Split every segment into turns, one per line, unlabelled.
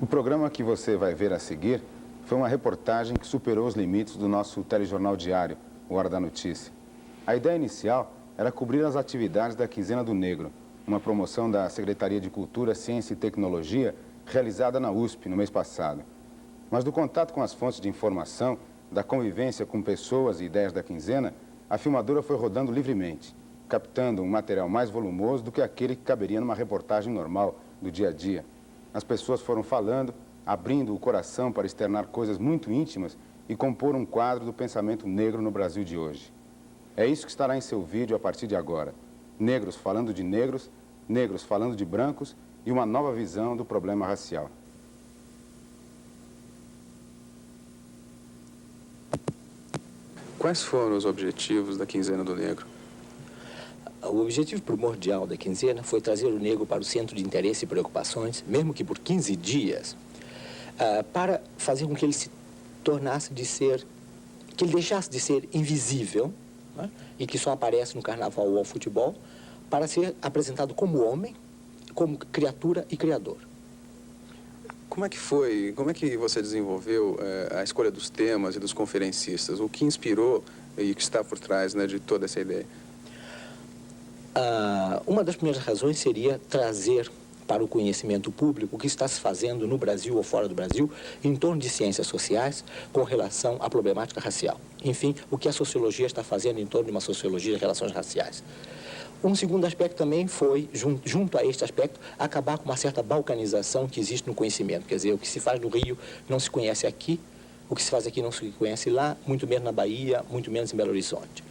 O programa que você vai ver a seguir foi uma reportagem que superou os limites do nosso telejornal diário, o Hora da Notícia. A ideia inicial era cobrir as atividades da Quinzena do Negro, uma promoção da Secretaria de Cultura, Ciência e Tecnologia realizada na USP no mês passado. Mas do contato com as fontes de informação, da convivência com pessoas e ideias da quinzena, a filmadora foi rodando livremente, captando um material mais volumoso do que aquele que caberia numa reportagem normal do dia a dia. As pessoas foram falando, abrindo o coração para externar coisas muito íntimas e compor um quadro do pensamento negro no Brasil de hoje. É isso que estará em seu vídeo a partir de agora. Negros falando de negros, negros falando de brancos e uma nova visão do problema racial.
Quais foram os objetivos da Quinzena do Negro?
O objetivo primordial da quinzena foi trazer o negro para o centro de interesse e preocupações, mesmo que por 15 dias, para fazer com que ele se tornasse que ele deixasse de ser invisível, né, e que só aparece no carnaval ou ao futebol, para ser apresentado como homem, como criatura e criador.
Como é que você desenvolveu a escolha dos temas e dos conferencistas? O que inspirou e o que está por trás, né, de toda essa ideia?
Uma das primeiras razões seria trazer para o conhecimento público o que está se fazendo no Brasil ou fora do Brasil em torno de ciências sociais com relação à problemática racial. Enfim, o que a sociologia está fazendo em torno de uma sociologia de relações raciais. Um segundo aspecto também foi, junto a este aspecto, acabar com uma certa balcanização que existe no conhecimento. Quer dizer, o que se faz no Rio não se conhece aqui, o que se faz aqui não se conhece lá, muito menos na Bahia, muito menos em Belo Horizonte.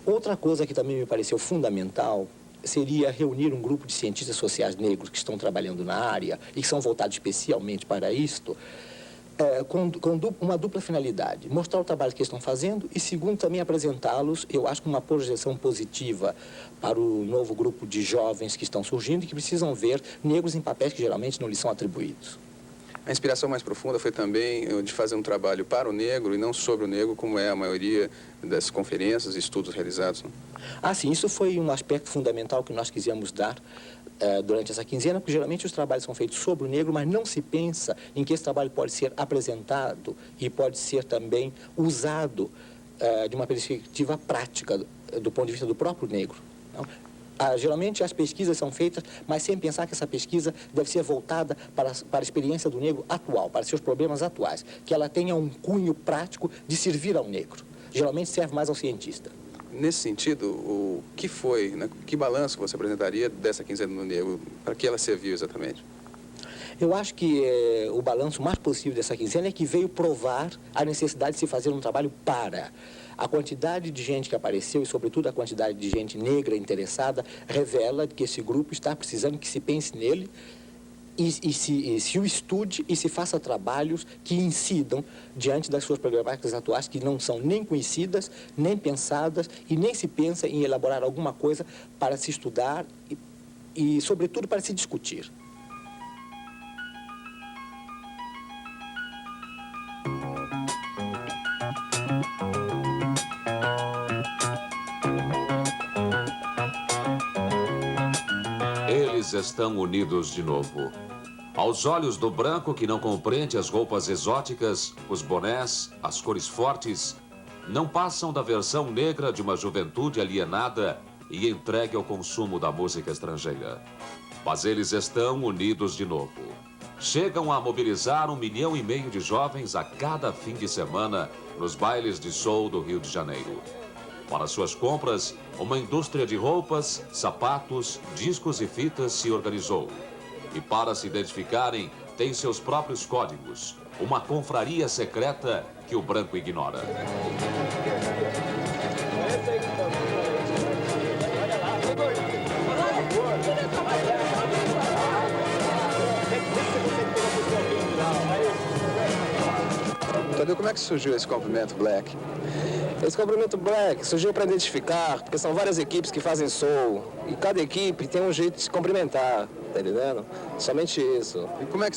Outra coisa que também me pareceu fundamental seria reunir um grupo de cientistas sociais negros que estão trabalhando na área e que são voltados especialmente para isto, com uma dupla finalidade: mostrar o trabalho que eles estão fazendo e, segundo, também apresentá-los, eu acho, com uma projeção positiva para o novo grupo de jovens que estão surgindo e que precisam ver negros em papéis que geralmente não lhes são atribuídos.
A inspiração mais profunda foi também de fazer um trabalho para o negro e não sobre o negro, como é a maioria das conferências e estudos realizados, né?
Sim, isso foi um aspecto fundamental que nós quisemos dar durante essa quinzena, porque geralmente os trabalhos são feitos sobre o negro, mas não se pensa em que esse trabalho pode ser apresentado e pode ser também usado de uma perspectiva prática do ponto de vista do próprio negro, não? Geralmente as pesquisas são feitas, mas sem pensar que essa pesquisa deve ser voltada para a experiência do negro atual, para seus problemas atuais, que ela tenha um cunho prático de servir ao negro. Geralmente serve mais ao cientista.
Nesse sentido, o que foi, né, que balanço você apresentaria dessa Quinzena do Negro? Para que ela serviu exatamente?
Eu acho que o balanço mais possível dessa quinzena é que veio provar a necessidade de se fazer um trabalho para. A quantidade de gente que apareceu e, sobretudo, a quantidade de gente negra interessada revela que esse grupo está precisando que se pense nele e se o estude e se faça trabalhos que incidam diante das suas problemáticas atuais, que não são nem conhecidas, nem pensadas e nem se pensa em elaborar alguma coisa para se estudar e sobretudo, para se discutir.
Eles estão unidos de novo. Aos olhos do branco que não compreende as roupas exóticas, os bonés, as cores fortes, não passam da versão negra de uma juventude alienada e entregue ao consumo da música estrangeira. Mas eles estão unidos de novo. Chegam a mobilizar 1,5 milhão de jovens a cada fim de semana nos bailes de soul do Rio de Janeiro. Para suas compras, uma indústria de roupas, sapatos, discos e fitas se organizou. E para se identificarem, tem seus próprios códigos. Uma confraria secreta que o branco ignora.
Tadeu, como é que surgiu esse comprimento Black?
Esse comprimento Black surgiu para identificar, porque são várias equipes que fazem soul, e cada equipe tem um jeito de se cumprimentar, tá entendendo? Somente isso.
E como é que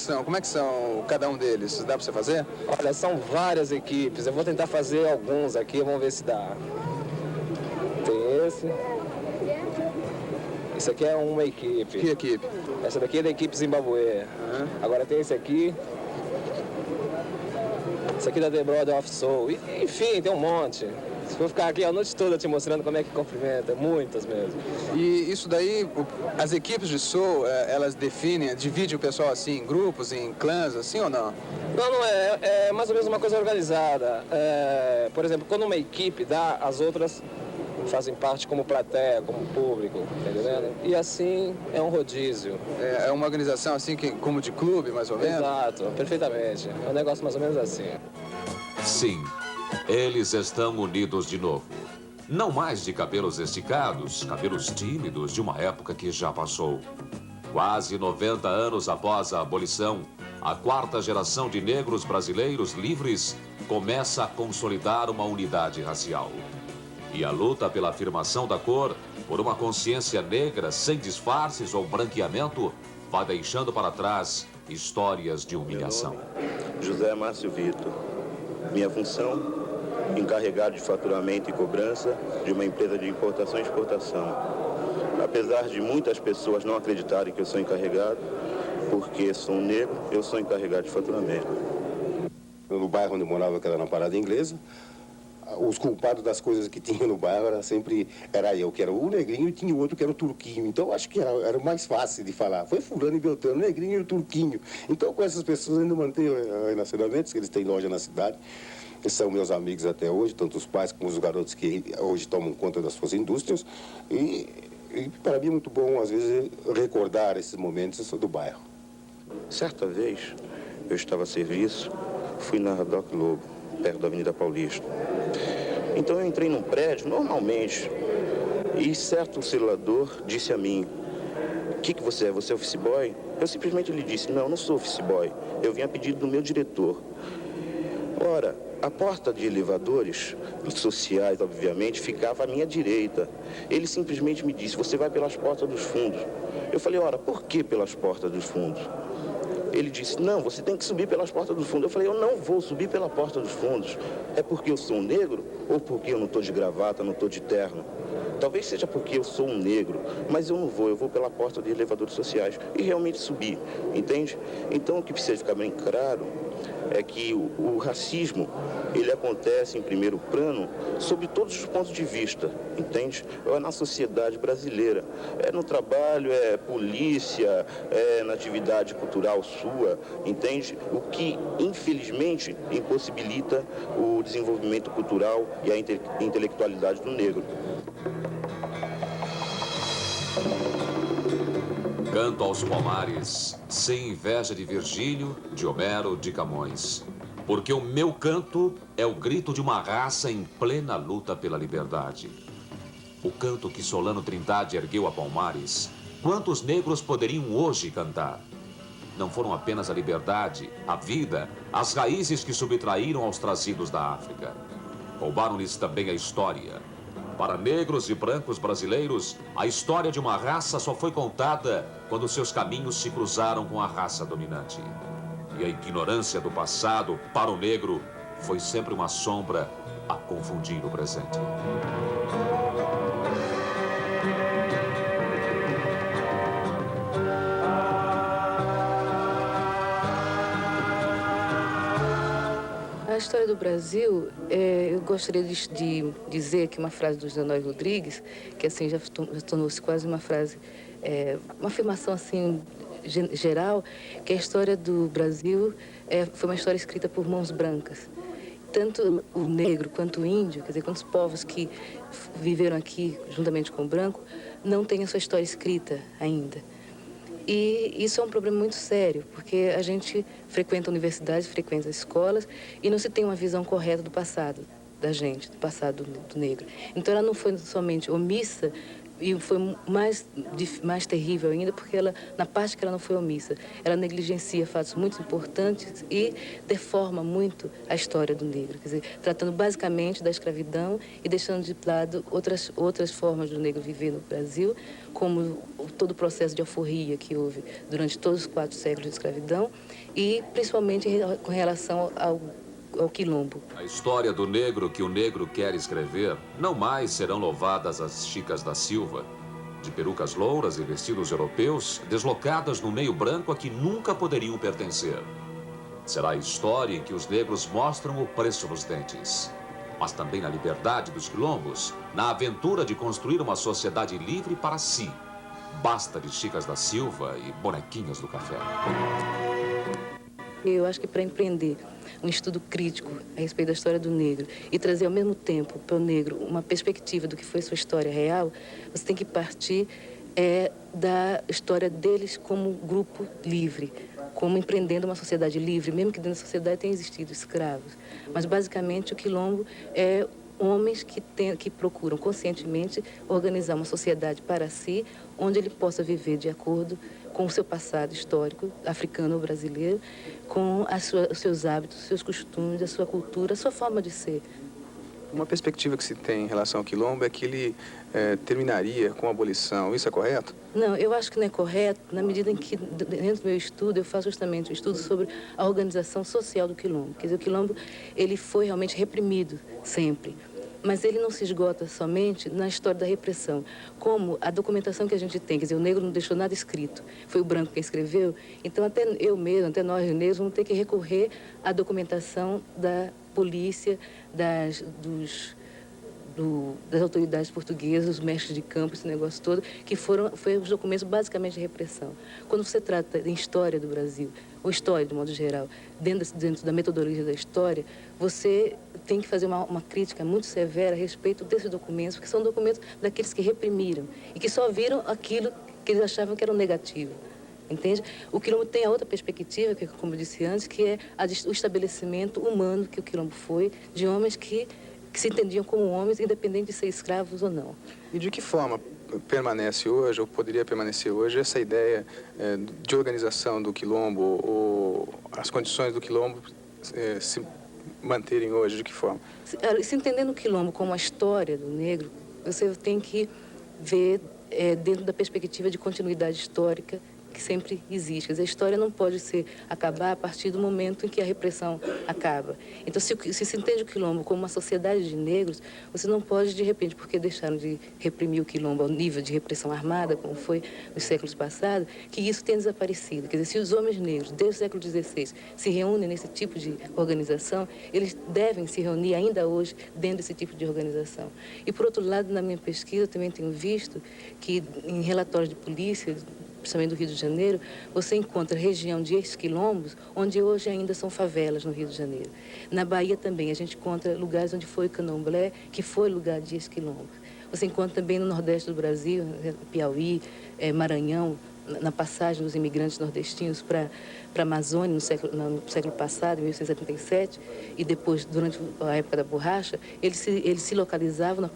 são cada um deles? Dá para você fazer?
Olha, são várias equipes, eu vou tentar fazer alguns aqui, vamos ver se dá. Tem esse. Esse aqui é uma equipe.
Que equipe?
Essa daqui é da equipe Zimbabwe. Agora tem esse aqui, Isso aqui da The Brother of Soul. Enfim, tem um monte. Se for ficar aqui a noite toda te mostrando como é que cumprimenta, muitas mesmo.
E isso daí, as equipes de soul, elas definem, dividem o pessoal assim em grupos, em clãs, assim ou não?
Não é. É mais ou menos uma coisa organizada. Por exemplo, quando uma equipe dá, as outras fazem parte como plateia, como público, tá entendendo? E assim é um rodízio.
É uma organização assim, como de clube, mais ou menos?
Exato, perfeitamente. É um negócio mais ou menos assim.
Sim, eles estão unidos de novo. Não mais de cabelos esticados, cabelos tímidos de uma época que já passou. Quase 90 anos após a abolição, a quarta geração de negros brasileiros livres começa a consolidar uma unidade racial. E a luta pela afirmação da cor, por uma consciência negra sem disfarces ou branqueamento, vai deixando para trás histórias de humilhação.
José Márcio Vitor. Minha função, encarregado de faturamento e cobrança de uma empresa de importação e exportação. Apesar de muitas pessoas não acreditarem que eu sou encarregado, porque sou um negro, eu sou encarregado de faturamento.
No bairro onde eu morava, que era na Parada Inglesa, os culpados das coisas que tinha no bairro era eu, que era o negrinho, e tinha o outro que era o turquinho. Então, acho que era o mais fácil de falar. Foi fulano e beltrano, o negrinho e o turquinho. Então, com essas pessoas, eu ainda mantenho relacionamentos, que eles têm loja na cidade. Eles são meus amigos até hoje, tanto os pais como os garotos que hoje tomam conta das suas indústrias. E para mim é muito bom, às vezes, recordar esses momentos do bairro.
Certa vez, eu estava a serviço, fui na Doc Lobo, perto da Avenida Paulista. Então eu entrei num prédio, normalmente, e certo celador disse a mim: "O que você é? Você é office boy?" Eu simplesmente lhe disse: "Não, não sou office boy. Eu vim a pedido do meu diretor." Ora, a porta de elevadores sociais, obviamente, ficava à minha direita. Ele simplesmente me disse: "Você vai pelas portas dos fundos." Eu falei: "Ora, por que pelas portas dos fundos?" Ele disse: "Não, você tem que subir pelas portas dos fundos." Eu falei: "Eu não vou subir pela porta dos fundos. É porque eu sou um negro ou porque eu não estou de gravata, não estou de terno? Talvez seja porque eu sou um negro, mas eu não vou, eu vou pela porta de elevadores sociais." E realmente subi, entende? Então o que precisa ficar bem claro é que o racismo, ele acontece em primeiro plano sob todos os pontos de vista, entende? É na sociedade brasileira, é no trabalho, é polícia, é na atividade cultural sua, entende? O que, infelizmente, impossibilita o desenvolvimento cultural e a intelectualidade do negro.
Canto aos Palmares, sem inveja de Virgílio, de Homero, de Camões. Porque o meu canto é o grito de uma raça em plena luta pela liberdade. O canto que Solano Trindade ergueu a Palmares, quantos negros poderiam hoje cantar? Não foram apenas a liberdade, a vida, as raízes que subtraíram aos trazidos da África. Roubaram-lhes também a história. Para negros e brancos brasileiros, a história de uma raça só foi contada quando seus caminhos se cruzaram com a raça dominante. E a ignorância do passado, para o negro, foi sempre uma sombra a confundir o presente.
A história do Brasil, eu gostaria de dizer que uma frase do José Rodrigues, que assim já tornou-se quase uma frase, uma afirmação assim geral, que a história do Brasil foi uma história escrita por mãos brancas. Tanto o negro quanto o índio, quer dizer, quantos povos que viveram aqui juntamente com o branco, não têm a sua história escrita ainda. E isso é um problema muito sério, porque a gente frequenta universidades, frequenta escolas e não se tem uma visão correta do passado da gente, do passado do negro. Então ela não foi somente omissa, e foi mais terrível ainda, porque ela, na parte que ela não foi omissa, ela negligencia fatos muito importantes e deforma muito a história do negro. Quer dizer, tratando basicamente da escravidão e deixando de lado outras formas do negro viver no Brasil, como todo o processo de alforria que houve durante todos os 4 séculos de escravidão e principalmente com relação ao quilombo.
A história do negro que o negro quer escrever, não mais serão louvadas as Chicas da Silva, de perucas louras e vestidos europeus, deslocadas no meio branco a que nunca poderiam pertencer. Será a história em que os negros mostram o preço nos dentes. Mas também na liberdade dos quilombos, na aventura de construir uma sociedade livre para si. Basta de Chicas da Silva e bonequinhas do café.
Eu acho que para empreender um estudo crítico a respeito da história do negro e trazer ao mesmo tempo para o negro uma perspectiva do que foi sua história real, você tem que partir da história deles como grupo livre, como empreendendo uma sociedade livre, mesmo que dentro da sociedade tenham existido escravos. Mas basicamente o quilombo é homens que procuram conscientemente organizar uma sociedade para si, onde ele possa viver de acordo com o seu passado histórico, africano ou brasileiro, com os seus hábitos, os seus costumes, a sua cultura, a sua forma de ser.
Uma perspectiva que se tem em relação ao quilombo é que ele terminaria com a abolição. Isso é correto?
Não, eu acho que não é correto, na medida em que, dentro do meu estudo, eu faço justamente um estudo sobre a organização social do quilombo. Quer dizer, o quilombo, ele foi realmente reprimido, sempre. Mas ele não se esgota somente na história da repressão. Como a documentação que a gente tem, quer dizer, o negro não deixou nada escrito, foi o branco quem escreveu, então até eu mesmo, até nós negros, vamos ter que recorrer à documentação da polícia, das autoridades portuguesas, os mestres de campo, esse negócio todo, que foram os documentos basicamente de repressão. Quando você trata de história do Brasil, ou história de modo geral, dentro da metodologia da história, você tem que fazer uma crítica muito severa a respeito desses documentos, porque são documentos daqueles que reprimiram e que só viram aquilo que eles achavam que era o negativo. Entende? O quilombo tem a outra perspectiva, que, como eu disse antes, que é o estabelecimento humano que o quilombo foi, de homens que se entendiam como homens, independente de ser escravos ou não.
E de que forma permanece hoje, ou poderia permanecer hoje, essa ideia de organização do quilombo, ou as condições do quilombo se manterem hoje? De que forma?
Se entendendo o quilombo como a história do negro, você tem que ver dentro da perspectiva de continuidade histórica que sempre existe. Quer dizer, a história não pode acabar a partir do momento em que a repressão acaba. Então, se entende o quilombo como uma sociedade de negros, você não pode, de repente, porque deixaram de reprimir o quilombo ao nível de repressão armada, como foi nos séculos passados, que isso tenha desaparecido. Quer dizer, se os homens negros, desde o século XVI, se reúnem nesse tipo de organização, eles devem se reunir ainda hoje dentro desse tipo de organização. E, por outro lado, na minha pesquisa, eu também tenho visto que, em relatórios de polícia, principalmente do Rio de Janeiro, você encontra região de ex-quilombos, onde hoje ainda são favelas no Rio de Janeiro. Na Bahia também, a gente encontra lugares onde foi o candomblé, que foi lugar de ex-quilombos. Você encontra também no Nordeste do Brasil, Piauí, Maranhão, na passagem dos imigrantes nordestinos para a Amazônia no século passado, em 1877, e depois, durante a época da borracha, eles se localizavam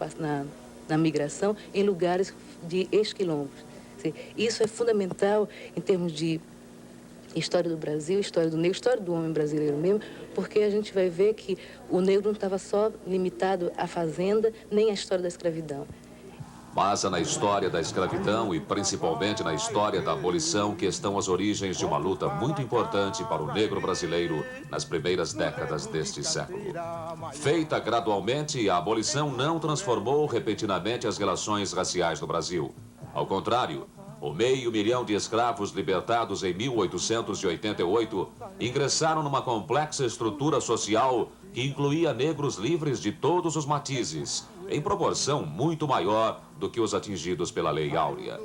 na migração em lugares de ex-quilombos. Isso é fundamental em termos de história do Brasil, história do negro, história do homem brasileiro mesmo, porque a gente vai ver que o negro não estava só limitado à fazenda, nem à história da escravidão.
Mas é na história da escravidão e principalmente na história da abolição que estão as origens de uma luta muito importante para o negro brasileiro nas primeiras décadas deste século. Feita gradualmente, a abolição não transformou repentinamente as relações raciais no Brasil. Ao contrário, o 500 mil de escravos libertados em 1888 ingressaram numa complexa estrutura social que incluía negros livres de todos os matizes, em proporção muito maior do que os atingidos pela Lei Áurea.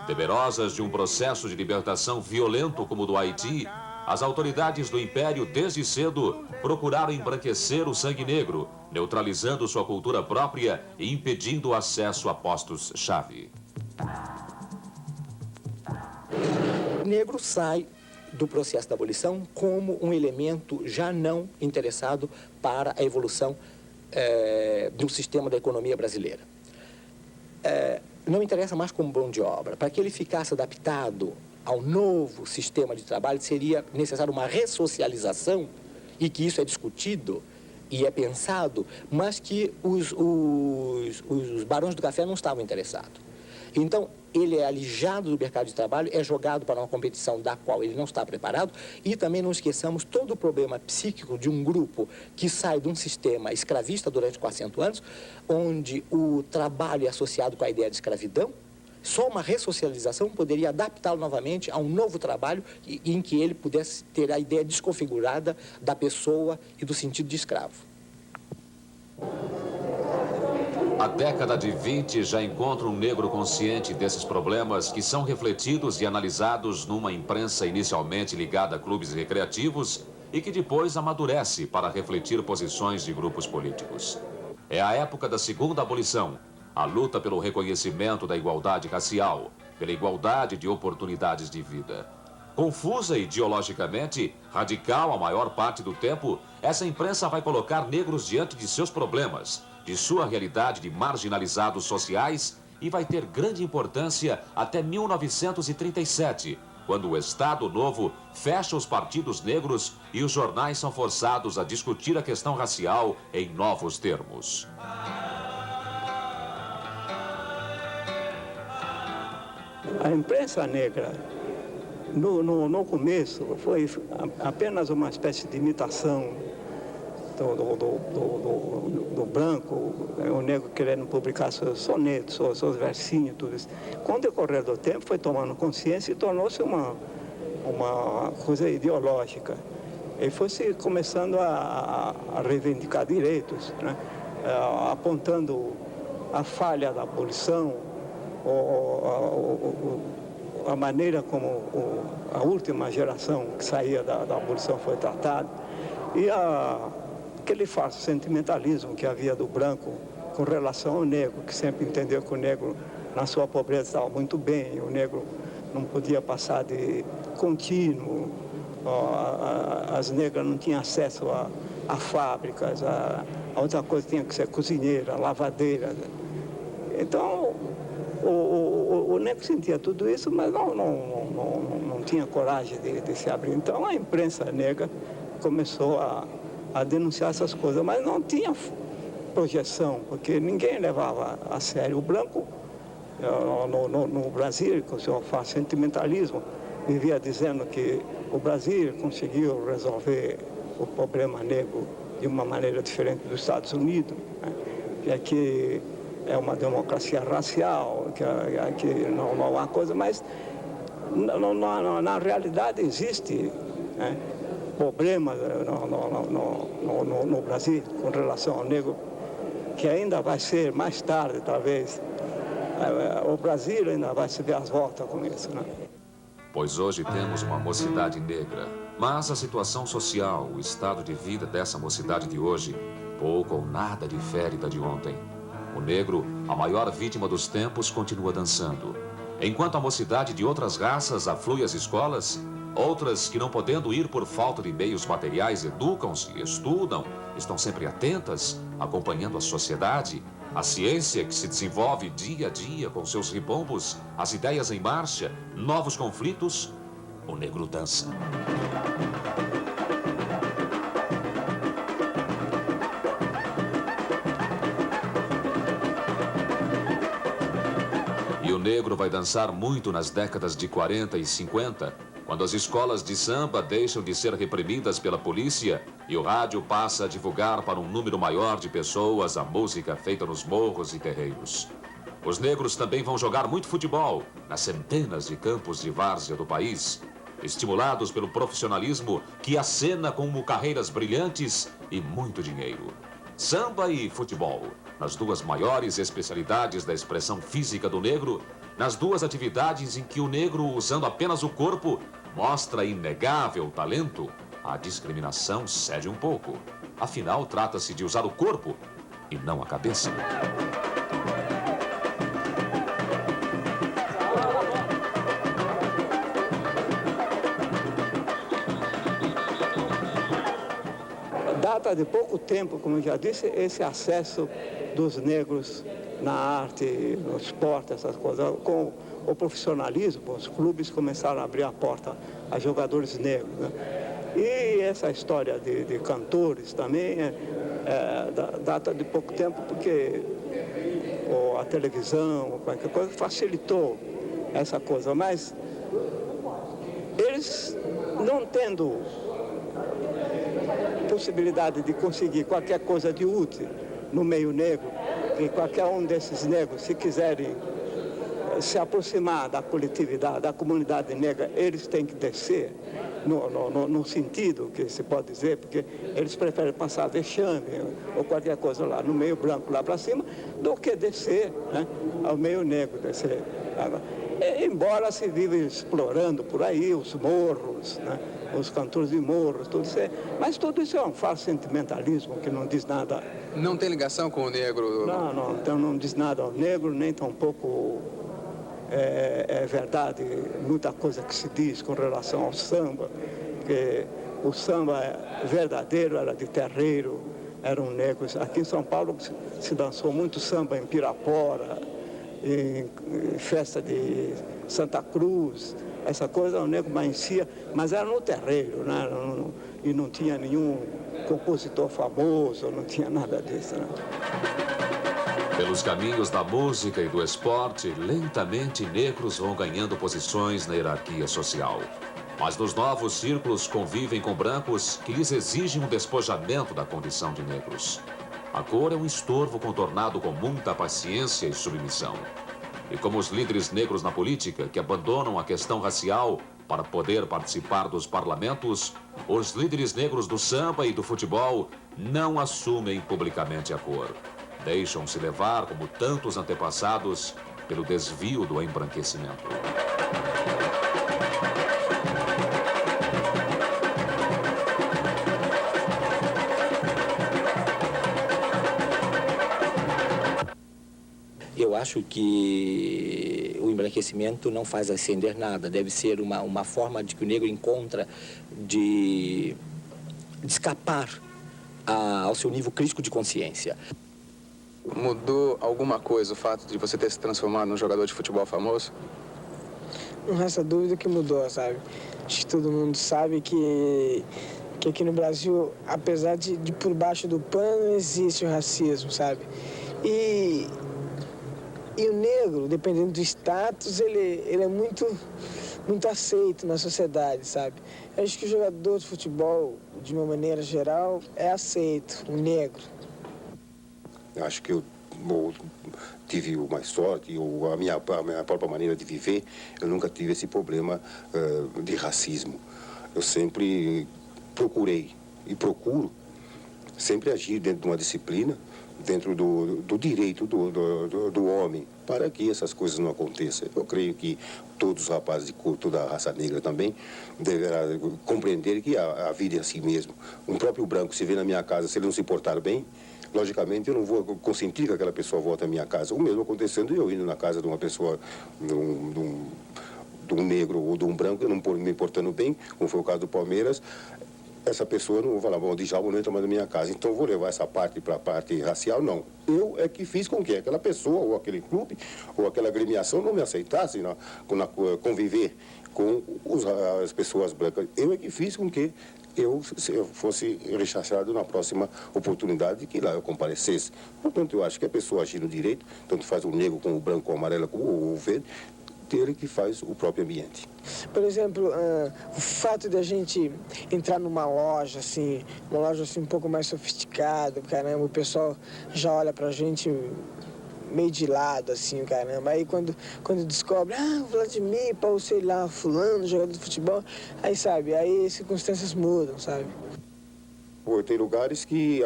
Temerosas de um processo de libertação violento como o do Haiti, as autoridades do Império, desde cedo, procuraram embranquecer o sangue negro, neutralizando sua cultura própria e impedindo o acesso a postos-chave.
O negro sai do processo da abolição como um elemento já não interessado para a evolução do sistema da economia brasileira. Não interessa mais como mão de obra. Para que ele ficasse adaptado ao novo sistema de trabalho, seria necessário uma ressocialização, e que isso é discutido e é pensado, mas que os barões do café não estavam interessados. Então, ele é alijado do mercado de trabalho, é jogado para uma competição da qual ele não está preparado, e também não esqueçamos todo o problema psíquico de um grupo que sai de um sistema escravista durante 400 anos, onde o trabalho é associado com a ideia de escravidão, só uma ressocialização poderia adaptá-lo novamente a um novo trabalho em que ele pudesse ter a ideia desconfigurada da pessoa e do sentido de escravo.
A década de 20 já encontra um negro consciente desses problemas que são refletidos e analisados numa imprensa inicialmente ligada a clubes recreativos e que depois amadurece para refletir posições de grupos políticos. É a época da segunda abolição, a luta pelo reconhecimento da igualdade racial, pela igualdade de oportunidades de vida. Confusa ideologicamente, radical a maior parte do tempo, essa imprensa vai colocar negros diante de seus problemas, de sua realidade de marginalizados sociais e vai ter grande importância até 1937, quando o Estado Novo fecha os partidos negros e os jornais são forçados a discutir a questão racial em novos termos.
A imprensa negra, no começo, foi apenas uma espécie de imitação do branco, o negro querendo publicar seus sonetos, seus versinhos, tudo isso. Com o decorrer do tempo, foi tomando consciência e tornou-se uma coisa ideológica. E foi se começando a reivindicar direitos, né? Apontando a falha da abolição, a maneira como a última geração que saía da abolição foi tratada e aquele falso sentimentalismo que havia do branco com relação ao negro, que sempre entendeu que o negro, na sua pobreza, estava muito bem, o negro não podia passar de contínuo, as negras não tinham acesso a fábricas, a outra coisa tinha que ser cozinheira, lavadeira. Então, o negro sentia tudo isso, mas não tinha coragem de se abrir. Então, a imprensa negra começou a denunciar essas coisas, mas não tinha projeção, porque ninguém levava a sério. O branco, no Brasil, com o seu falso sentimentalismo, vivia dizendo que o Brasil conseguiu resolver o problema negro de uma maneira diferente dos Estados Unidos, né? Que aqui é uma democracia racial, que não há coisa, mas na realidade existe, né, problema no Brasil com relação ao negro, que ainda vai ser mais tarde, talvez. O Brasil ainda vai se dar as voltas com isso, né?
Pois hoje temos uma mocidade negra, mas a situação social, o estado de vida dessa mocidade de hoje, pouco ou nada difere da de ontem. O negro, a maior vítima dos tempos, continua dançando. Enquanto a mocidade de outras raças aflui às escolas, outras que não podendo ir por falta de meios materiais educam-se, estudam, estão sempre atentas, acompanhando a sociedade, a ciência que se desenvolve dia a dia com seus ribombos, as ideias em marcha, novos conflitos, o negro dança. E o negro vai dançar muito nas décadas de 40 e 50, quando as escolas de samba deixam de ser reprimidas pela polícia e o rádio passa a divulgar para um número maior de pessoas a música feita nos morros e terreiros. Os negros também vão jogar muito futebol nas centenas de campos de várzea do país, estimulados pelo profissionalismo que acena como carreiras brilhantes e muito dinheiro. Samba e futebol, nas duas maiores especialidades da expressão física do negro, nas duas atividades em que o negro, usando apenas o corpo, mostra inegável talento, a discriminação cede um pouco. Afinal, trata-se de usar o corpo e não a cabeça.
Data de pouco tempo, como eu já disse, esse acesso dos negros na arte, no esporte, essas coisas. Com o profissionalismo, os clubes começaram a abrir a porta a jogadores negros, né? E essa história de cantores também data de pouco tempo, porque a televisão, qualquer coisa, facilitou essa coisa. Mas eles, não tendo possibilidade de conseguir qualquer coisa de útil no meio negro, e qualquer um desses negros, se quiserem se aproximar da coletividade, da comunidade negra, eles têm que descer, no sentido que se pode dizer, porque eles preferem passar vexame ou qualquer coisa lá no meio branco, lá para cima, do que descer, né, ao meio negro, descer. Embora se viva explorando por aí os morros, né, os cantores de morros, tudo isso mas tudo isso é um falso sentimentalismo que não diz nada.
Não tem ligação com o negro?
Então não diz nada ao negro, nem tampouco é verdade muita coisa que se diz com relação ao samba, porque o samba verdadeiro era de terreiro, eram negros. Aqui em São Paulo se dançou muito samba em Pirapora, em festa de Santa Cruz, essa coisa, o negro amanhecia, mas era no terreiro, né? E não tinha nenhum compositor famoso, não tinha nada disso, né?
Pelos caminhos da música e do esporte, lentamente negros vão ganhando posições na hierarquia social. Mas nos novos círculos convivem com brancos que lhes exigem um despojamento da condição de negros. A cor é um estorvo contornado com muita paciência e submissão. E como os líderes negros na política, que abandonam a questão racial para poder participar dos parlamentos, os líderes negros do samba e do futebol não assumem publicamente a cor. Deixam-se levar, como tantos antepassados, pelo desvio do embranquecimento.
Eu acho que o embranquecimento não faz acender nada. Deve ser uma forma de que o negro encontra de escapar ao seu nível crítico de consciência.
Mudou alguma coisa o fato de você ter se transformado num jogador de futebol famoso?
Não resta dúvida que mudou, sabe? Acho que todo mundo sabe que aqui no Brasil, apesar de por baixo do pano, existe o racismo, sabe? E o negro, dependendo do status, ele é muito aceito na sociedade, sabe? Eu acho que o jogador de futebol, de uma maneira geral, é aceito, o negro.
Acho que eu tive mais sorte, ou a minha própria maneira de viver, eu nunca tive esse problema de racismo. Eu sempre procurei e procuro sempre agir dentro de uma disciplina, dentro do direito do homem, para que essas coisas não aconteçam. Eu creio que todos os rapazes de cor, toda a raça negra também, deverá compreender que a vida é assim mesmo. Um próprio branco, se vê na minha casa, se ele não se portar bem, logicamente eu não vou consentir que aquela pessoa volte à minha casa. O mesmo acontecendo eu indo na casa de uma pessoa, de um negro ou de um branco, eu não me portando bem, como foi o caso do Palmeiras, essa pessoa não vai falar, bom, o Djalma não entra mais na minha casa, então vou levar essa parte para a parte racial, não. Eu é que fiz com que aquela pessoa, ou aquele clube, ou aquela agremiação não me aceitasse conviver com as pessoas brancas. Eu é que fiz com que eu fosse rechaçado na próxima oportunidade que lá eu comparecesse. Portanto, eu acho que a pessoa agindo direito, tanto faz o negro com o branco, com o amarelo, com o verde, ele que faz o próprio ambiente.
Por exemplo, o fato de a gente entrar numa loja assim um pouco mais sofisticada, caramba, o pessoal já olha pra gente meio de lado, assim, caramba. Aí quando descobre, o Vladimir, ou sei lá, fulano, jogador de futebol, aí sabe, aí as circunstâncias mudam, sabe?
Tem lugares que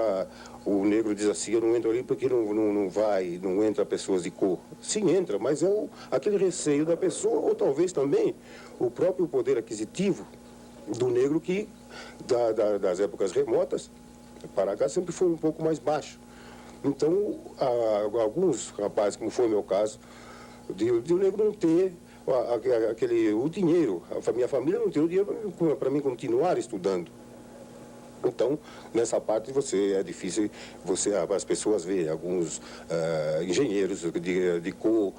o negro diz assim, eu não entro ali porque não entra pessoas de cor. Sim, entra, mas é aquele receio da pessoa, ou talvez também o próprio poder aquisitivo do negro que, das épocas remotas, para cá sempre foi um pouco mais baixo. Então, alguns rapazes, como foi o meu caso, de o negro não ter o dinheiro, a minha família não tem o dinheiro para mim continuar estudando. Então, nessa parte é difícil as pessoas verem alguns engenheiros de cor,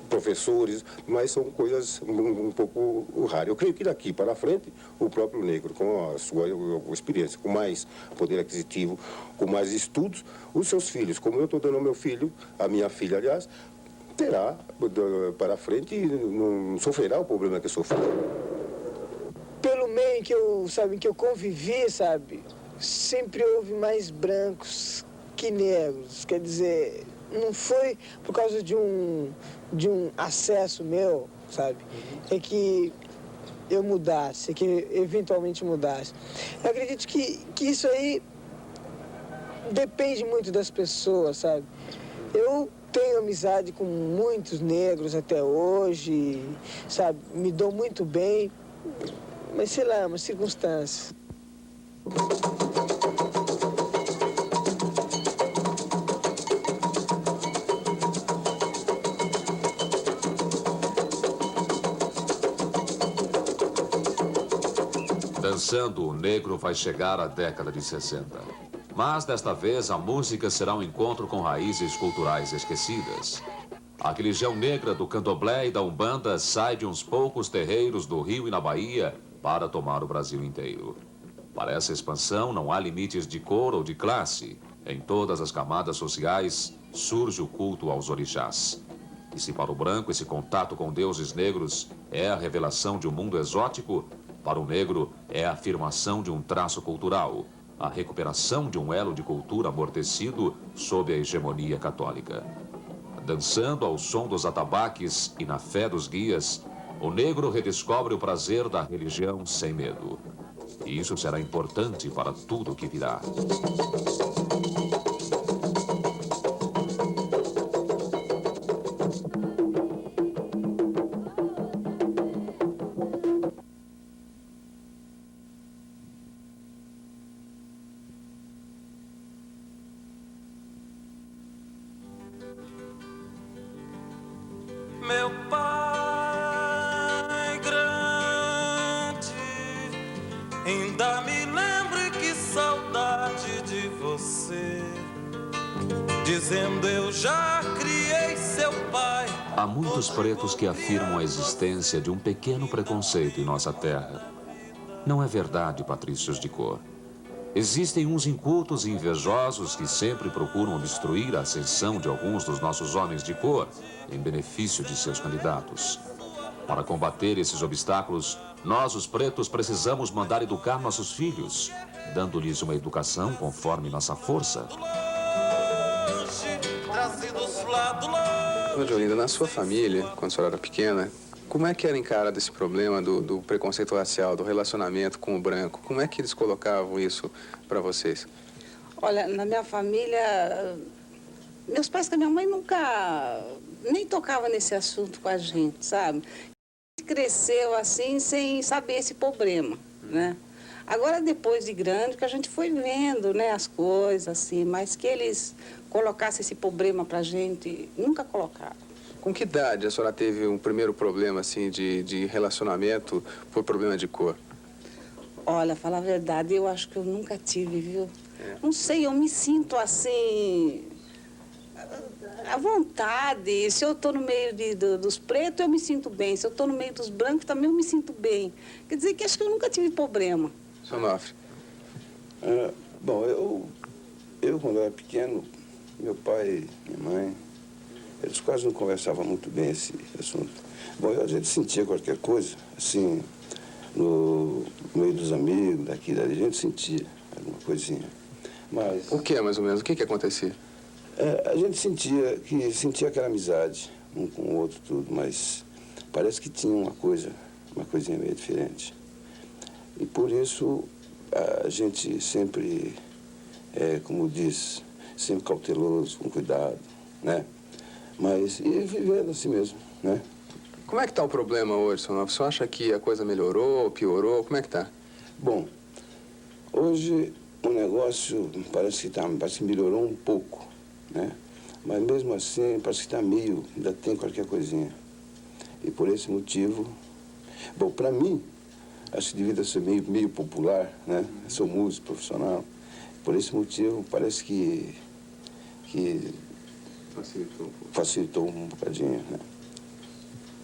professores, mas são coisas um pouco raras. Eu creio que daqui para frente, o próprio negro, com a sua experiência, com mais poder aquisitivo, com mais estudos, os seus filhos, como eu estou dando ao meu filho, a minha filha, aliás, terá para frente e não sofrerá o problema que sofreu.
Pelo meio que eu convivi, sabe, sempre houve mais brancos que negros. Quer dizer, não foi por causa de um acesso meu, sabe? É que eu mudasse, que eventualmente mudasse. Eu acredito que isso aí depende muito das pessoas, sabe? Eu tenho amizade com muitos negros até hoje, sabe? Me dou muito bem, mas sei lá, umas circunstâncias.
Dançando o Negro vai chegar à década de 60. Mas, desta vez, a música será um encontro com raízes culturais esquecidas. A religião negra do candomblé e da umbanda sai de uns poucos terreiros do Rio e na Bahia para tomar o Brasil inteiro. Para essa expansão não há limites de cor ou de classe. Em todas as camadas sociais surge o culto aos orixás. E se para o branco esse contato com deuses negros é a revelação de um mundo exótico, para o negro é a afirmação de um traço cultural, a recuperação de um elo de cultura amortecido sob a hegemonia católica. Dançando ao som dos atabaques e na fé dos guias, o negro redescobre o prazer da religião sem medo. E isso será importante para tudo o que virá.
Meu pai grande, ainda me lembro, que saudade de você, dizendo eu já criei seu pai.
Há muitos pretos que afirmam a existência de um pequeno preconceito em nossa terra. Não é verdade, patrícios de cor. Existem uns incultos e invejosos que sempre procuram obstruir a ascensão de alguns dos nossos homens de cor em benefício de seus candidatos. Para combater esses obstáculos, nós, os pretos, precisamos mandar educar nossos filhos, dando-lhes uma educação conforme nossa força.
Dona Olinda, na sua família, quando a senhora era pequena, como é que era encarado esse problema do preconceito racial, do relacionamento com o branco? Como é que eles colocavam isso para vocês?
Olha, na minha família, meus pais com a minha mãe nunca nem tocavam nesse assunto com a gente, sabe? A gente cresceu assim, sem saber esse problema, né? Agora, depois de grande, que a gente foi vendo, né, as coisas, assim, mas que eles colocassem esse problema pra gente, nunca colocaram.
Com que idade a senhora teve um primeiro problema, assim, de relacionamento por problema de cor?
Olha, falar a verdade, eu acho que eu nunca tive, viu? Não sei, eu me sinto assim, à vontade. Se eu estou no meio dos pretos, eu me sinto bem. Se eu estou no meio dos brancos, também eu me sinto bem. Quer dizer que acho que eu nunca tive problema.
Seu Nofre?
Bom, eu quando era pequeno, meu pai, minha mãe, eles quase não conversavam muito bem esse assunto. Bom, a gente sentia qualquer coisa, assim, no meio dos amigos, daqui, dali, a gente sentia alguma coisinha. Mas...
O que, mais ou menos? O que acontecia?
A gente sentia aquela amizade, um com o outro, tudo, mas parece que tinha uma coisinha meio diferente. E por isso a gente sempre, como diz, sempre cauteloso, com cuidado, né? Mas e vivendo assim mesmo, né?
Como é que está o problema hoje, seu Nofre? Você acha que a coisa melhorou, piorou? Como é que está?
Bom, hoje o negócio parece que melhorou um pouco, né? Mas mesmo assim parece que ainda tem qualquer coisinha. E por esse motivo, bom, para mim, acho que devido a ser meio popular, né? Sou músico profissional. Por esse motivo, parece que facilitou um bocadinho, né?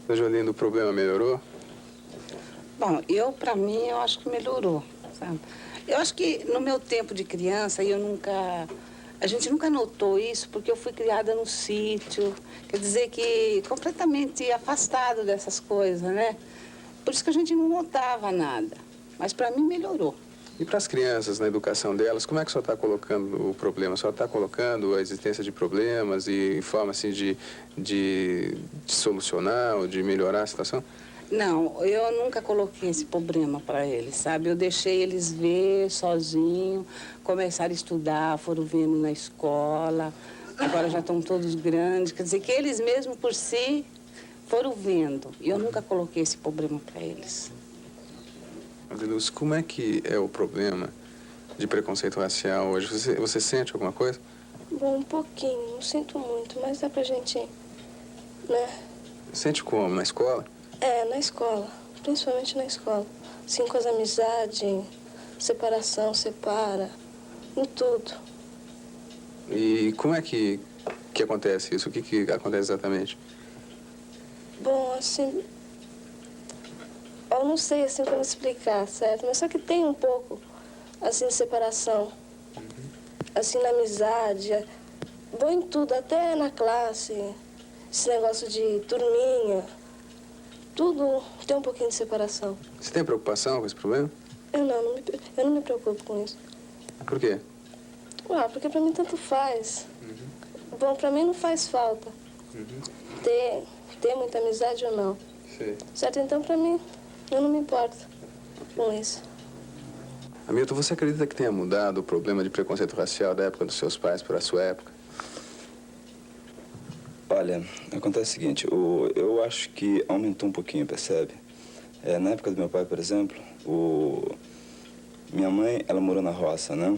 Dona Olinda, o problema melhorou?
Bom, para mim, eu acho que melhorou, sabe? Eu acho que no meu tempo de criança, a gente nunca notou isso, porque eu fui criada no sítio, quer dizer que completamente afastado dessas coisas, né? Por isso que a gente não notava nada. Mas para mim melhorou.
E para as crianças, na educação delas, como é que o senhor está colocando o problema? O senhor está colocando a existência de problemas e forma assim de solucionar ou de melhorar a situação?
Não, eu nunca coloquei esse problema para eles, sabe? Eu deixei eles ver sozinho, começaram a estudar, foram vendo na escola, agora já estão todos grandes, quer dizer que eles mesmos por si foram vendo. E eu nunca coloquei esse problema para eles.
Adeluz, como é que é o problema de preconceito racial hoje? Você sente alguma coisa?
Bom, um pouquinho, não sinto muito, mas dá pra gente, né?
Sente como? Na escola?
É, na escola, principalmente na escola. Assim, com as amizades, separação, separa, em tudo.
E como é que acontece isso? O que acontece exatamente?
Bom, assim, eu não sei assim como explicar, certo? Mas só que tem um pouco, assim, de separação. Assim, na amizade, bom em tudo, até na classe, esse negócio de turminha, tudo tem um pouquinho de separação.
Você tem preocupação com esse problema?
Eu não me preocupo com isso.
Por quê?
Porque pra mim tanto faz. Bom, pra mim não faz falta ter muita amizade ou não.
Sim.
Certo? Então, pra mim, eu não me importo com isso.
Hamilton, você acredita que tenha mudado o problema de preconceito racial da época dos seus pais para a sua época?
Olha, acontece o seguinte, eu acho que aumentou um pouquinho, percebe? Na época do meu pai, por exemplo, minha mãe, ela morou na roça, né?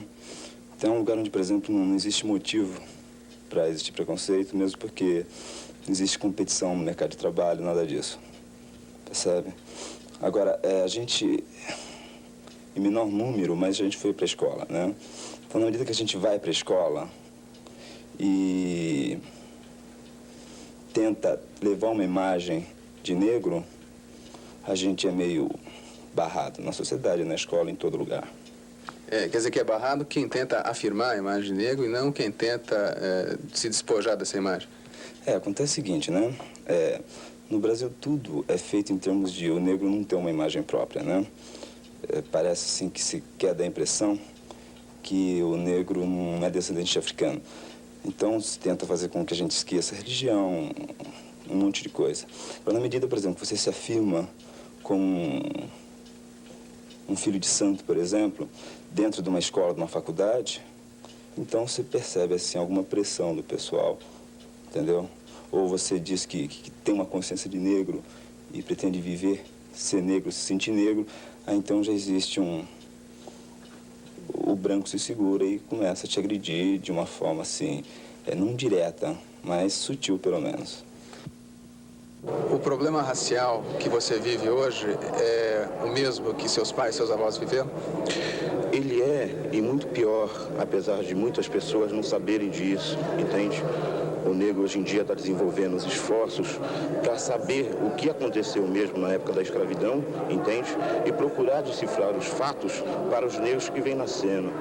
Então é um lugar onde, por exemplo, não existe motivo para existir preconceito, mesmo porque não existe competição no mercado de trabalho, nada disso, percebe? Agora, a gente, em menor número, mas a gente foi para a escola, né? Então, na medida que a gente vai para a escola e tenta levar uma imagem de negro, a gente é meio barrado na sociedade, na escola, em todo lugar.
Quer dizer que é barrado quem tenta afirmar a imagem de negro e não quem tenta se despojar dessa imagem.
Acontece o seguinte, né? No Brasil tudo é feito em termos de o negro não ter uma imagem própria, né? Parece assim que se quer dar a impressão que o negro não é descendente de africano. Então se tenta fazer com que a gente esqueça a religião, um monte de coisa. Mas na medida, por exemplo, que você se afirma como um filho de santo, por exemplo, dentro de uma escola, de uma faculdade, então você percebe assim alguma pressão do pessoal, entendeu? Ou você diz que tem uma consciência de negro e pretende viver, ser negro, se sentir negro, aí então já existe o branco se segura e começa a te agredir de uma forma assim, não direta, mas sutil pelo menos.
O problema racial que você vive hoje é o mesmo que seus pais, seus avós viveram?
Ele é, e muito pior, apesar de muitas pessoas não saberem disso, entende? O negro hoje em dia está desenvolvendo os esforços para saber o que aconteceu mesmo na época da escravidão, entende? E procurar decifrar os fatos para os negros que vêm nascendo.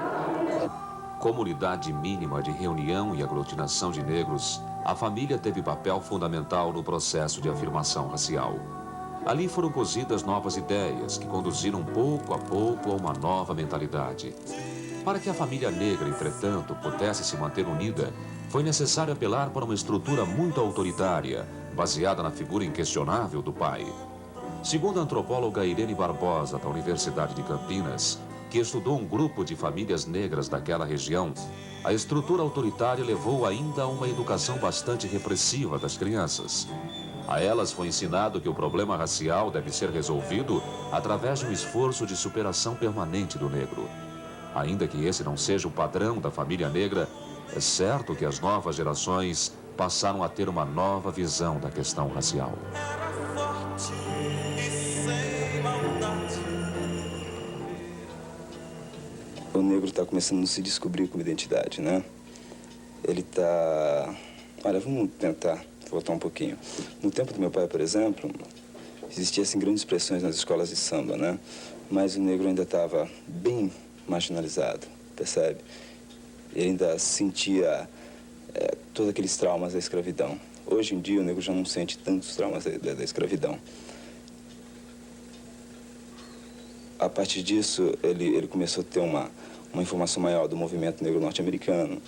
Comunidade mínima de reunião e aglutinação de negros, a família teve papel fundamental no processo de afirmação racial. Ali foram cozidas novas ideias que conduziram pouco a pouco a uma nova mentalidade. Para que a família negra, entretanto, pudesse se manter unida, foi necessário apelar para uma estrutura muito autoritária, baseada na figura inquestionável do pai. Segundo a antropóloga Irene Barbosa, da Universidade de Campinas, que estudou um grupo de famílias negras daquela região, a estrutura autoritária levou ainda a uma educação bastante repressiva das crianças. A elas foi ensinado que o problema racial deve ser resolvido através de um esforço de superação permanente do negro. Ainda que esse não seja o padrão da família negra, é certo que as novas gerações passaram a ter uma nova visão da questão racial.
O negro está começando a se descobrir como identidade, né? Ele está... Olha, vamos tentar voltar um pouquinho. No tempo do meu pai, por exemplo, existiam assim, grandes pressões nas escolas de samba, né? Mas o negro ainda estava bem marginalizado, percebe? Ele ainda sentia todos aqueles traumas da escravidão. Hoje em dia, o negro já não sente tantos traumas da escravidão. a partir disso, ele começou a ter uma informação maior do movimento negro norte-americano.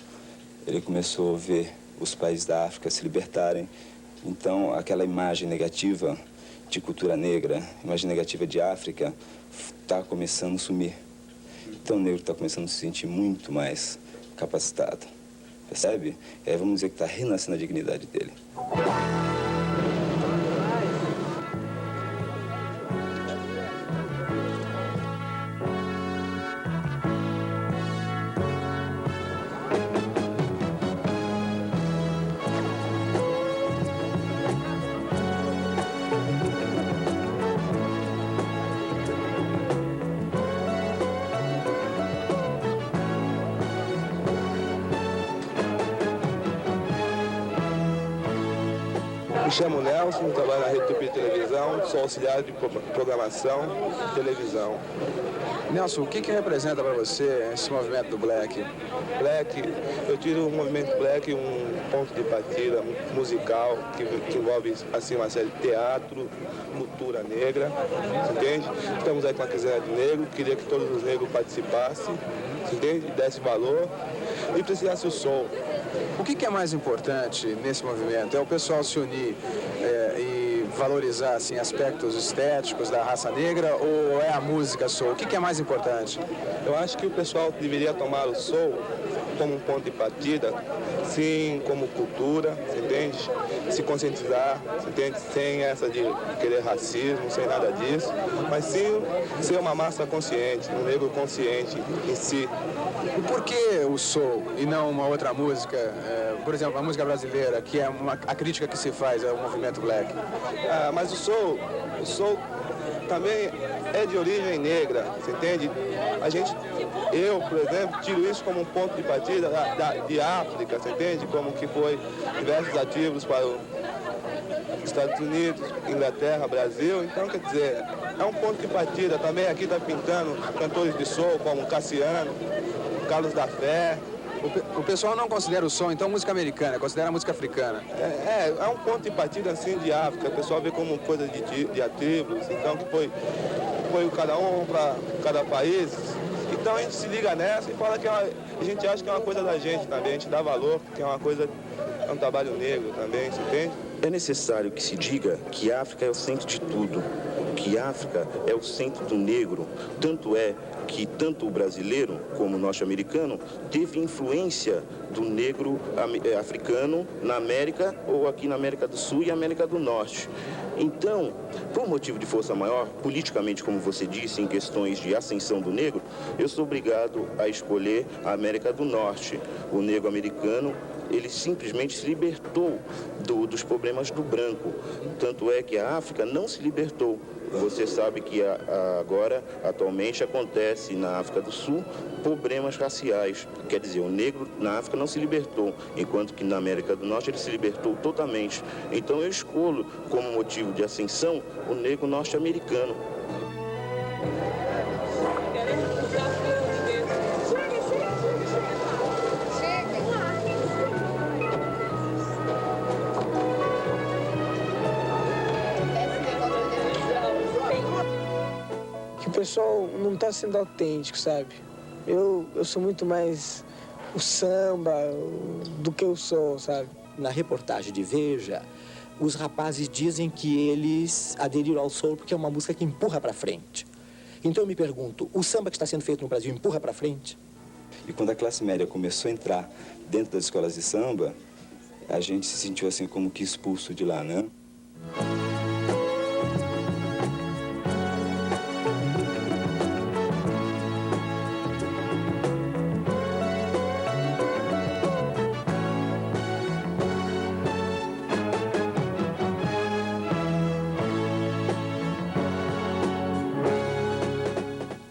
Ele começou a ver os países da África se libertarem. Então, aquela imagem negativa de cultura negra, imagem negativa de África, está começando a sumir. Então, o negro está começando a se sentir muito mais capacitado. Percebe? E aí vamos dizer que está renascendo a dignidade dele.
Me chamo Nelson, trabalho na Rede Tupi de Televisão, sou auxiliar de programação de televisão.
Nelson, o que representa para você esse movimento do Black?
Black, eu tiro o movimento Black um ponto de partida musical que envolve assim uma série de teatro, cultura negra, entende? Estamos aí com a quinzena de negro, queria que todos os negros participassem, entende? Desse valor e precisasse o som.
O que é mais importante nesse movimento? É o pessoal se unir e valorizar assim, aspectos estéticos da raça negra ou é a música soul? O que é mais importante?
Eu acho que o pessoal deveria tomar o soul como um ponto de partida, sim, como cultura, você entende? Se conscientizar, você entende? Sem essa de querer racismo, sem nada disso, mas sim ser uma massa consciente, um negro consciente em si.
E por que o soul e não uma outra música, por exemplo, a música brasileira, que é a crítica que se faz ao movimento Black?
Mas o soul também é de origem negra, você entende? Eu, por exemplo, tiro isso como um ponto de partida de África, você entende? Como que foi diversos ativos para os Estados Unidos, Inglaterra, Brasil. Então, quer dizer, é um ponto de partida. Também aqui está pintando cantores de soul como Cassiano, Carlos da Fé.
O pessoal não considera o som, então, música americana, considera a música africana.
É um ponto de partida, assim, de África. O pessoal vê como coisa de ativos, então, que foi cada um para cada país. Então, a gente se liga nessa e fala que a gente acha que é uma coisa da gente também. A gente dá valor, que é uma coisa, é um trabalho negro também, você entende?
É necessário que se diga que a África é o centro de tudo, que a África é o centro do negro. Tanto é que tanto o brasileiro como o norte-americano teve influência do negro africano na América ou aqui na América do Sul e América do Norte. Então, por motivo de força maior, politicamente, como você disse, em questões de ascensão do negro, eu sou obrigado a escolher a América do Norte. O negro americano, ele simplesmente se libertou dos problemas do branco. Tanto é que a África não se libertou. Você sabe que agora, atualmente, acontece na África do Sul problemas raciais. Quer dizer, o negro na África não se libertou, enquanto que na América do Norte ele se libertou totalmente. Então eu escolho como motivo de ascensão o negro norte-americano.
Que o pessoal não está sendo autêntico, sabe? Eu sou muito mais o samba do que eu sou, sabe?
Na reportagem de Veja, os rapazes dizem que eles aderiram ao soul porque é uma música que empurra para frente. Então eu me pergunto, o samba que está sendo feito no Brasil empurra para frente?
E quando a classe média começou a entrar dentro das escolas de samba, a gente se sentiu assim como que expulso de lá, né?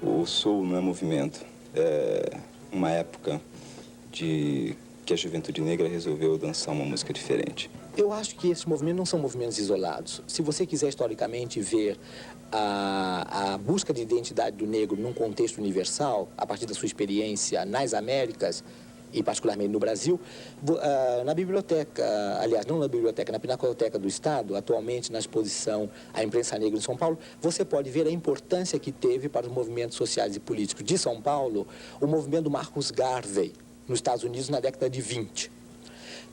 O soul não é movimento, é uma época que a juventude negra resolveu dançar uma música diferente.
Eu acho que esses movimentos não são movimentos isolados. Se você quiser historicamente ver a busca de identidade do negro num contexto universal, a partir da sua experiência nas Américas, e particularmente no Brasil, na biblioteca, aliás, não na biblioteca, na Pinacoteca do Estado, atualmente na exposição A Imprensa Negra em São Paulo, você pode ver a importância que teve para os movimentos sociais e políticos de São Paulo o movimento do Marcus Garvey, nos Estados Unidos, na década de 20.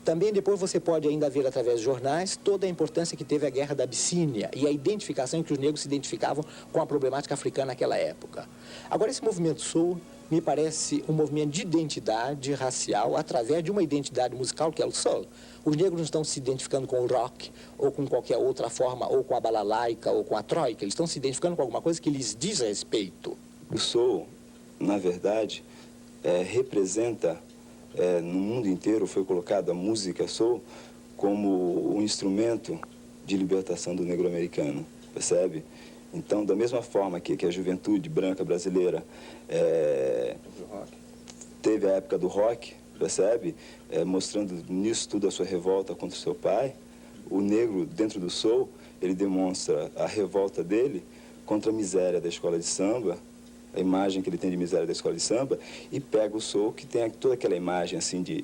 Também depois você pode ainda ver através de jornais toda a importância que teve a Guerra da Abissínia e a identificação que os negros se identificavam com a problemática africana naquela época. Agora, esse movimento soul me parece um movimento de identidade racial através de uma identidade musical que é o soul. Os negros não estão se identificando com o rock ou com qualquer outra forma, ou com a balalaica ou com a troika. Eles estão se identificando com alguma coisa que lhes diz respeito.
O soul, na verdade, representa... no mundo inteiro foi colocada a música soul como um instrumento de libertação do negro americano, percebe? Então, da mesma forma que a juventude branca brasileira teve a época do rock, percebe? Mostrando nisso tudo a sua revolta contra o seu pai, o negro, dentro do soul, ele demonstra a revolta dele contra a miséria da escola de samba, a imagem que ele tem de miséria da escola de samba, e pega o soul, que tem toda aquela imagem assim de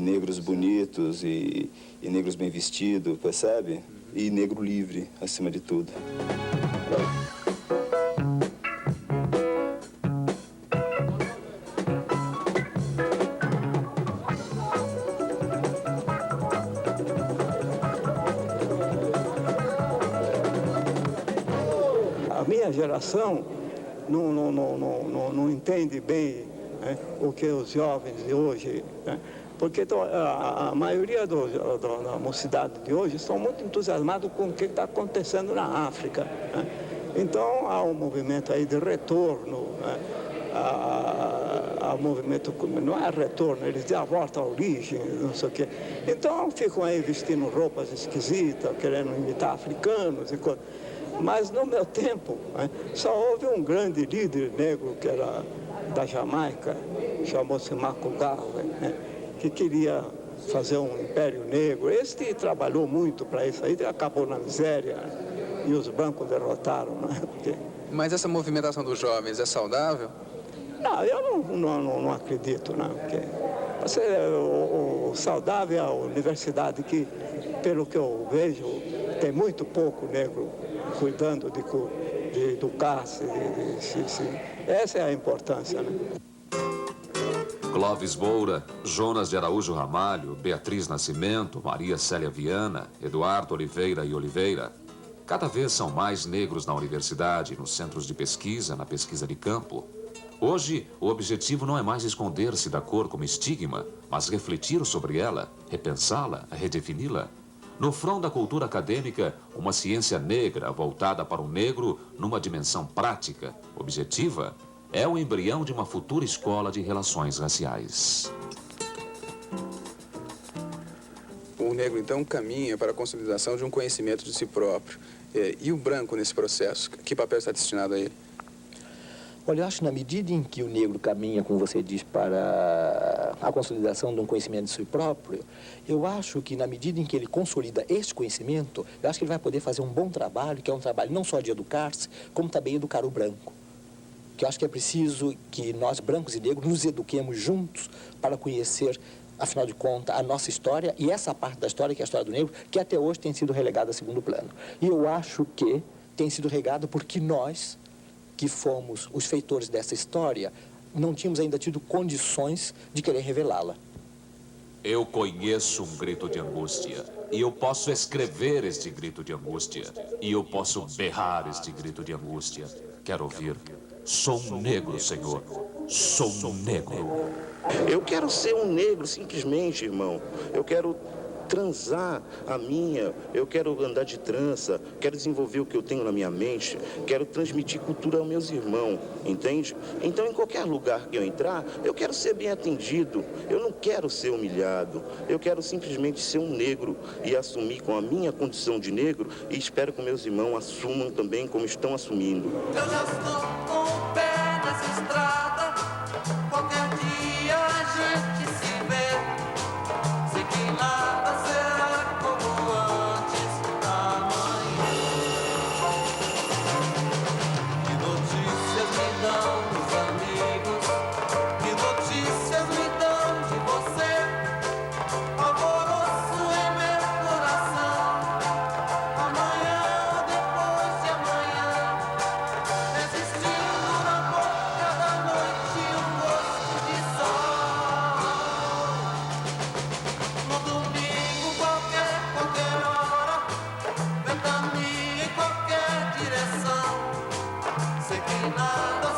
negros bonitos e negros bem vestidos, percebe? E negro livre, acima de tudo.
A minha geração não entende bem, né, o que os jovens de hoje, né, porque a maioria da mocidade de hoje estão muito entusiasmados com o que está acontecendo na África, né? Então há um movimento aí de retorno, né, a movimento, não é retorno, eles dizem a volta à origem, não sei o quê. Então ficam aí vestindo roupas esquisitas, querendo imitar africanos e coisas. Mas no meu tempo, né, só houve um grande líder negro que era da Jamaica, chamou-se Marcus Garvey, né, que queria fazer um império negro. Este trabalhou muito para isso aí, acabou na miséria e os brancos derrotaram, né? Porque...
Mas essa movimentação dos jovens é saudável?
Não, eu não acredito, não. Porque o saudável é a universidade que, pelo que eu vejo, tem muito pouco negro cuidando de educar-se. Essa é a importância, né?
Clóvis Moura, Jonas de Araújo Ramalho, Beatriz Nascimento, Maria Célia Viana, Eduardo Oliveira e Oliveira. Cada vez são mais negros na universidade, nos centros de pesquisa, na pesquisa de campo. Hoje, o objetivo não é mais esconder-se da cor como estigma, mas refletir sobre ela, repensá-la, redefini-la. No front da cultura acadêmica, uma ciência negra voltada para o negro numa dimensão prática, objetiva, é o embrião de uma futura escola de relações raciais.
O negro, então, caminha para a consolidação de um conhecimento de si próprio. E o branco nesse processo? Que papel está destinado a ele?
Olha, eu acho que na medida em que o negro caminha, como você diz, para a consolidação de um conhecimento de si próprio, eu acho que na medida em que ele consolida este conhecimento, eu acho que ele vai poder fazer um bom trabalho, que é um trabalho não só de educar-se, como também educar o branco. Que eu acho que é preciso que nós, brancos e negros, nos eduquemos juntos para conhecer, afinal de contas, a nossa história e essa parte da história, que é a história do negro, que até hoje tem sido relegada a segundo plano. E eu acho que tem sido relegada porque nós, que fomos os feitores dessa história, não tínhamos ainda tido condições de querer revelá-la.
Eu conheço um grito de angústia, e eu posso escrever este grito de angústia, e eu posso berrar este grito de angústia. Quero ouvir. Sou um negro, Senhor. Sou um negro.
Eu quero ser um negro, simplesmente, irmão. Eu quero transar a minha, eu quero andar de trança, quero desenvolver o que eu tenho na minha mente, quero transmitir cultura aos meus irmãos, entende? Então, em qualquer lugar que eu entrar, eu quero ser bem atendido, eu não quero ser humilhado, eu quero simplesmente ser um negro e assumir com a minha condição de negro e espero que meus irmãos assumam também como estão assumindo.
Eu já estou com o pé nessa estrada, qualquer dia a gente se vê, sei que nada será como antes amanhã. Que notícias me dão os amigos, que notícias me dão de estrada